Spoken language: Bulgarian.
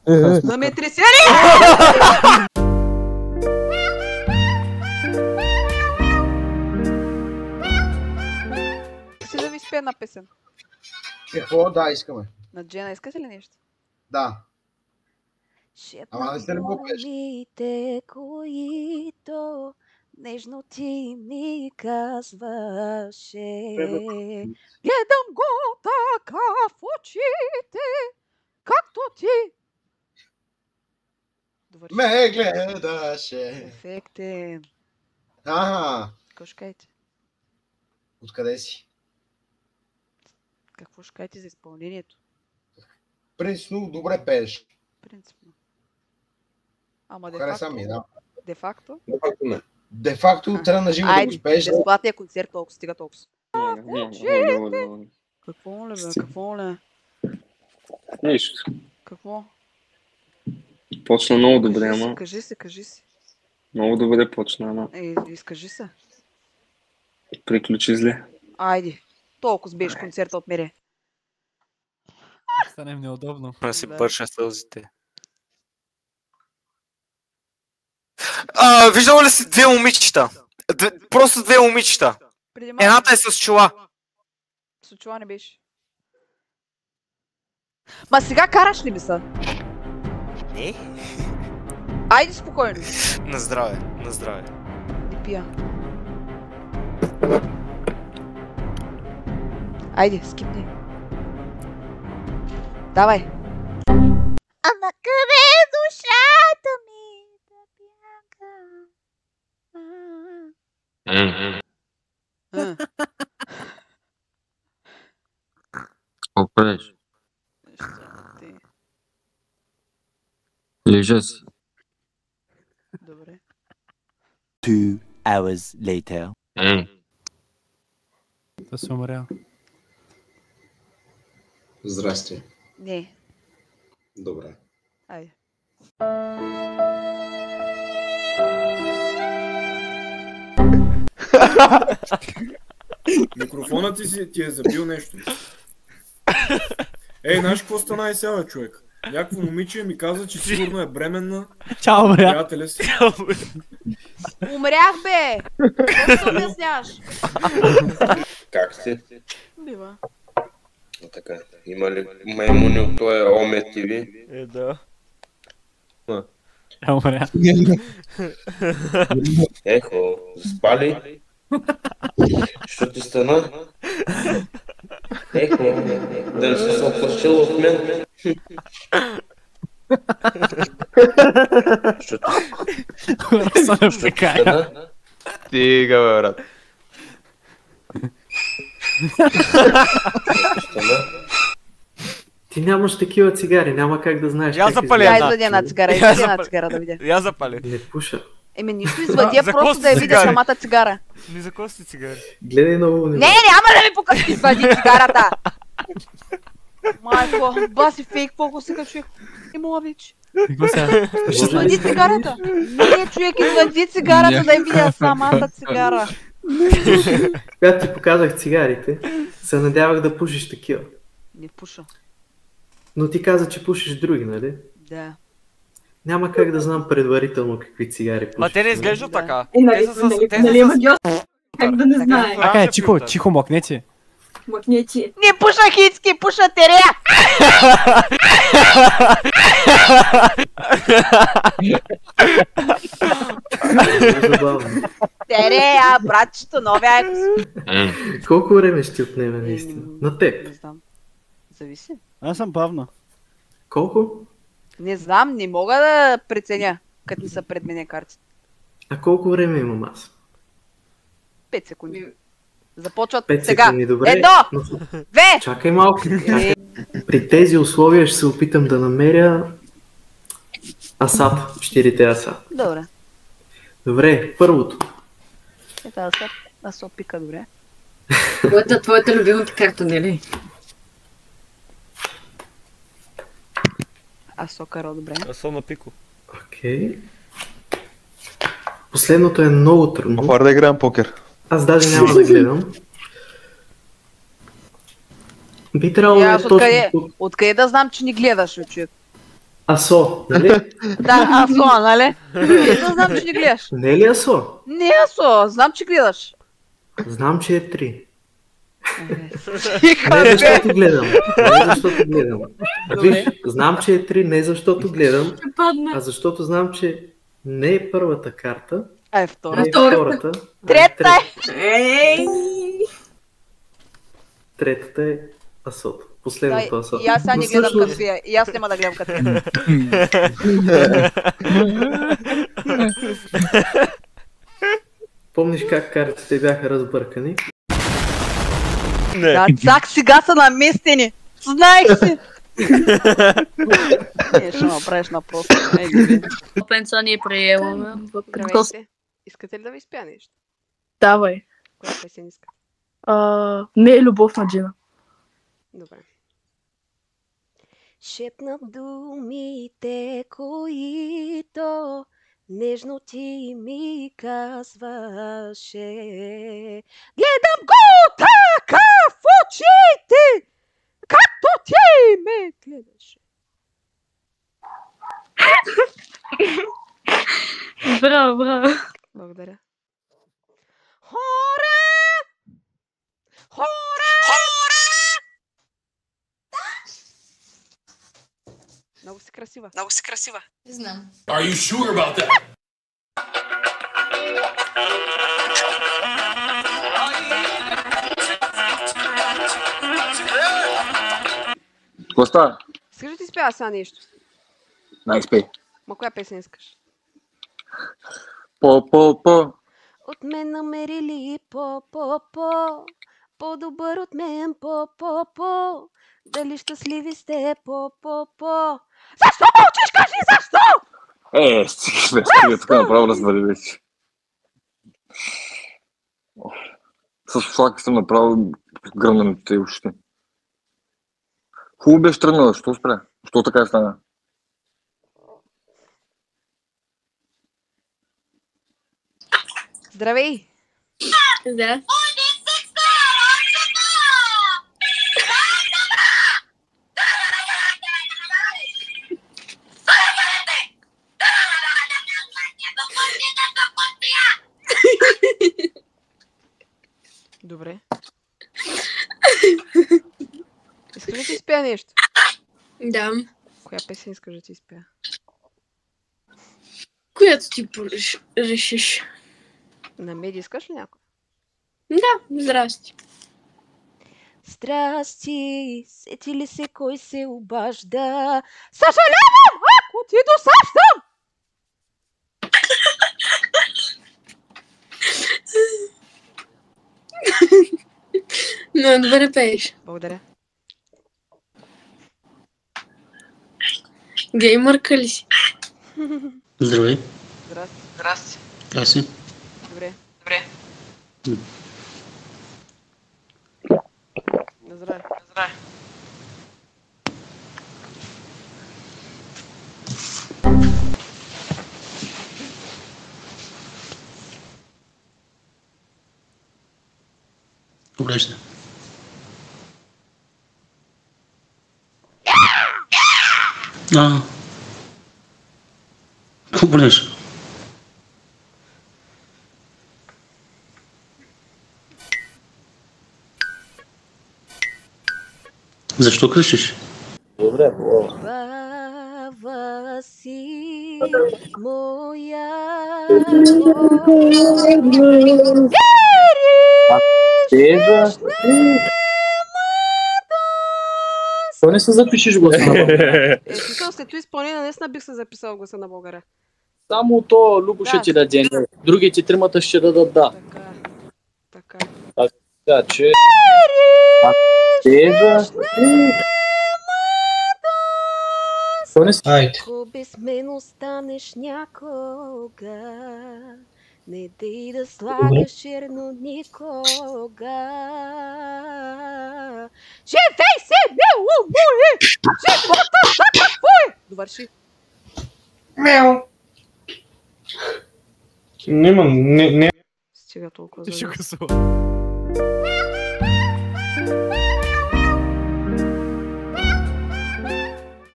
Земетресение! Си да ви спее една песен. Какво? Да, искаме. На Джена искате ли нещо? Да. Ама не сте ли го пеш? Които нежно ти ми казваше. Гледам го така в очите, както ти. Довърши. Ме гледаше. Ефектен. Ага. Какво ще кажете? Откъде си? Какво ще кажете за изпълнението? Принципно добре пееш. Принципно. Ама Хареса ми, да. де факто? Не. Де факто трябва на живо да го спееш. Безплатния концерт толкова стига толкова. Какво моля бе? Какво моля? Нищо. Какво? Почна много добре, ама. Кажи се. Много добре почна, ама. Изкажи се. Приключи зле. Айде. Толкова сбиеш концерта от мере. Стане неудобно. Да си бърша сълзите. Виждал ли си две момичета? Просто две момичета. Едната е с чола. С чола не беше. Ма сега караш ли ми са? Не. Айде спокойно. На здраве, на здраве. Не пия. Айде, скипни. Давай. Ама къде е душата ми да бяга? Какво правиш? Ти. Лежа си. Добре. 2 hours later. Да се умря. Здрасти. Не. Добре. Айде. Микрофонът ти е забил нещо. Ей, знаеш какво стана и сега, човек? Някакво момиче ми каза, че сигурно е бременна. Чао, умря. Приятеля си. Умрях, бе! Какво се обясняваш? Как си? Бива. Така. Има ли маймуни от този Омет ТВ? Да. Умря. Ехо, спали? Що ти стана? Ехо, да не си се оплашил от мен? Що ти стана? Стига, бе, брат. Ти нямаш такива цигари, няма как да знаеш. Я запали Я една. извади една цигара, извади една цигара да видя. Я запали. Не пуша. Еми нищо извади, За просто какво да я си видя цигари? самата цигара. Ми за какво си цигари? Гледай много Не, няма да ми покажи, извади цигарата! Майко, баси фейк, колко си качух. И мола вече. Какво сега? Извади цигарата! Не, човек, извади цигарата да я видя самата цигара. Когато ти показах цигарите, се надявах да пушиш такива. Не пуша. Но ти каза, че пушиш други, нали? Да. Няма как да знам предварително какви цигари пушиш. Ма те не изглеждат Да. така. Нали, Те са с... нали има гьос, как да не знае. Така е, чихо, мокнете. Мъкнечи. Не пуша хитски, пуша терея! Забавно. Терея, братчето, новия екс. Колко време ще отнеме наистина? На теб. Не знам. Зависи. Аз съм бавна. Колко? Не знам, не мога да преценя, като не са пред мене картите. А колко време имам аз? 5 секунди. Започват 5 сега. секунди, добре. Едно! Но... Две! Чакай малко. При тези условия ще се опитам да намеря асап, 4 асап. Добре. Добре, първото. Ето аз се опика, добре. Твоята любимата карта, не ли? Аз сокаро, добре. Аз съм на пико. Окей. Последното е много трудно. Пар да играем покер. Аз даже няма да гледам. Би трябвало да е точно тук. Откъде да знам, че ни гледаш, човек? Асо, нали? Да, Асо, нали? Не знам, че не гледаш. Не е ли Асо? Не е Асо, знам, че гледаш. Знам, че е 3. Не защото гледам. Не защото гледам. Виж, знам, че е 3 не защото гледам, а защото знам, че не е първата карта, а е втората. Не е втората. Трета е! Третата е Асото. Последното Асото. И аз сега не гледам Катвия. И аз няма да гледам Катвия. Помниш как картите бяха разбъркани? Не. Да, цак сега са наместени. Знаеш си. Ще направиш на просто. Пенца ни приемаме. Здравейте. Искате ли да ви спя нещо? Давай. Коя песен иска? Не е любов на Джина. Добре. Шепнат думите, които нежно ти ми казваше. Гледам го така в очите, както ти ме гледаше. Браво, браво. Благодаря. Хора! Хора! Много си красива. Много си красива. Не знам. Are you sure about that? Какво става? Искаш да ти спя сега нещо? Най-спей. Ма коя песен искаш? По. От мен намерили по. По-добър от мен по. Дали щастливи сте по. Защо мълчиш? Кажи защо! Стига тук направо развали вече. С флака съм направил гръмнаните ушите. Хубаво беше тръгнала, що спря? Що така стана? Здравей! Да. Добре. Искаш да ти изпея нещо? Да. Коя песен искаш да ти изпея? Която ти решиш. На меди искаш ли някой? Да, здрасти. Здрасти, сети ли се кой се обажда? Съжалявам, ако ти досаждам! Но добре пееш. Благодаря. Геймърка ли си? Здравей. Здрасти. Как си? Добре. Здравей. Добре ще. Какво болеш? Защо крещиш? Добре, Баба си моя. Защо не се запишеш гласа на България? След това изпълнение наистина бих се записал гласа на България. Само то Любо ще ти даде. Другите тримата ще дадат да. Така. Така че... Ако без мен останеш някога, не дей да слагаш черно никога. Живей се, мило мои! Живота за какво е? Довърши. Мяу. Не. Стига толкова Ти за ще гласува.